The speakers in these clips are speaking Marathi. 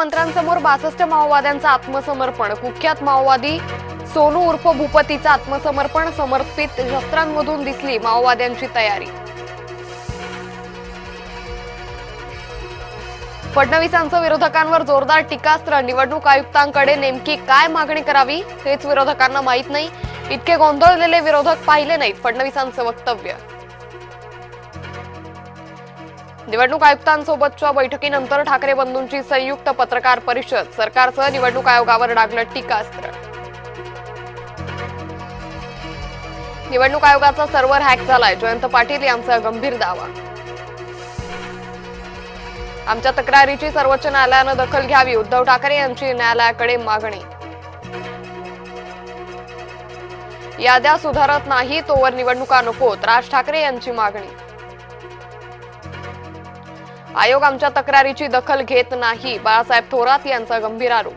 मंत्र्यांसमोर 62 माओवाद्यांचं आत्मसमर्पण। कुख्यात माओवादी सोनू उर्फ भूपतीचं आत्मसमर्पण। समर्पित शस्त्रांमधून दिसली माओवाद्यांची तयारी। फडणवीसांचं विरोधकांवर जोरदार टीकास्त्र। निवडणूक आयुक्तांकडे नेमकी काय मागणी करावी हेच विरोधकांना माहित नाही। इतके गोंधळलेले विरोधक पाहिले नाहीत, फडणवीसांचं वक्तव्य। निवडणूक आयुक्तांसोबतच्या बैठकीनंतर ठाकरे बंधूंची संयुक्त पत्रकार परिषद। सरकारसह निवडणूक आयोगावर डागलं टीकास्त्र। निवडणूक आयोगाचा सर्व्हर हॅक झालाय, जयंत पाटील यांचा गंभीर दावा। आमच्या तक्रारीची सर्वोच्च न्यायालयानं दखल घ्यावी, उद्धव ठाकरे यांची न्यायालयाकडे मागणी। याद्या सुधारत नाही तोवर निवडणुका नकोत, राज ठाकरे यांची मागणी। आयोग आमच्या तक्रारीची दखल घेत नाही, बाळासाहेब थोरात यांचा गंभीर आरोप।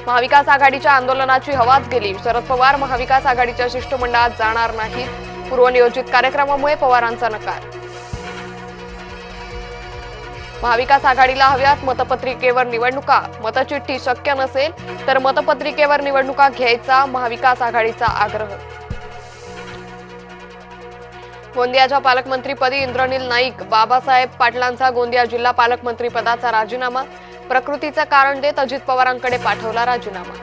महाविकास आघाडीच्या आंदोलनाची हवाच गेली, शरद पवार महाविकास आघाडीच्या शिष्टमंडळात जाणार नाहीत। पूर्वनियोजित कार्यक्रमामुळे पवारांचा नकार। महाविकास आघाडीला हव्यात मतपत्रिकेवर निवडणुका, मतचिठ्ठी शक्य नसेल तर मतपत्रिकेवर निवडणुका घ्यायचा महाविकास आघाडीचा आग्रह। गोंदियाच्या पालकमंत्रीपदी इंद्रनील नाईक। बाबासाहेब पाटलांचा गोंदिया जिल्हा पालकमंत्रीपदाचा राजीनामा। प्रकृतीचं कारण देत अजित पवारांकडे पाठवला राजीनामा।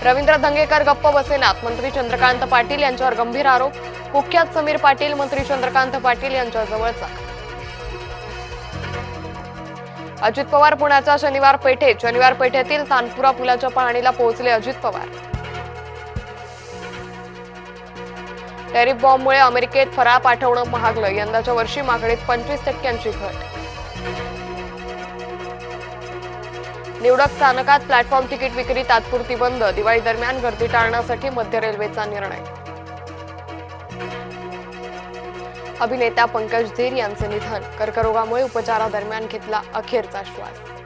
रवींद्र धंगेकर गप्प बसेनात, मंत्री चंद्रकांत पाटील यांच्यावर गंभीर आरोप। कुख्यात समीर पाटील मंत्री चंद्रकांत पाटील यांच्या जवळचा। अजित पवार पुण्याच्या शनिवार पेठेतील तानपुरा पुलाच्या पाहणीला पोहोचले अजित पवार। टॅरिफ बॉम्बमुळे अमेरिकेत फराळ पाठवणं महागलं, यंदाच्या वर्षी मागणीत 25% घट। निवडक स्थानकात प्लॅटफॉर्म तिकीट विक्री तात्पुरती बंद, दिवाळी दरम्यान गर्दी टाळण्यासाठी मध्य रेल्वेचा निर्णय। अभिनेता पंकज धेर यांचे निधन, कर्करोगामुळे उपचारादरम्यान घेतला अखेरचा श्वास।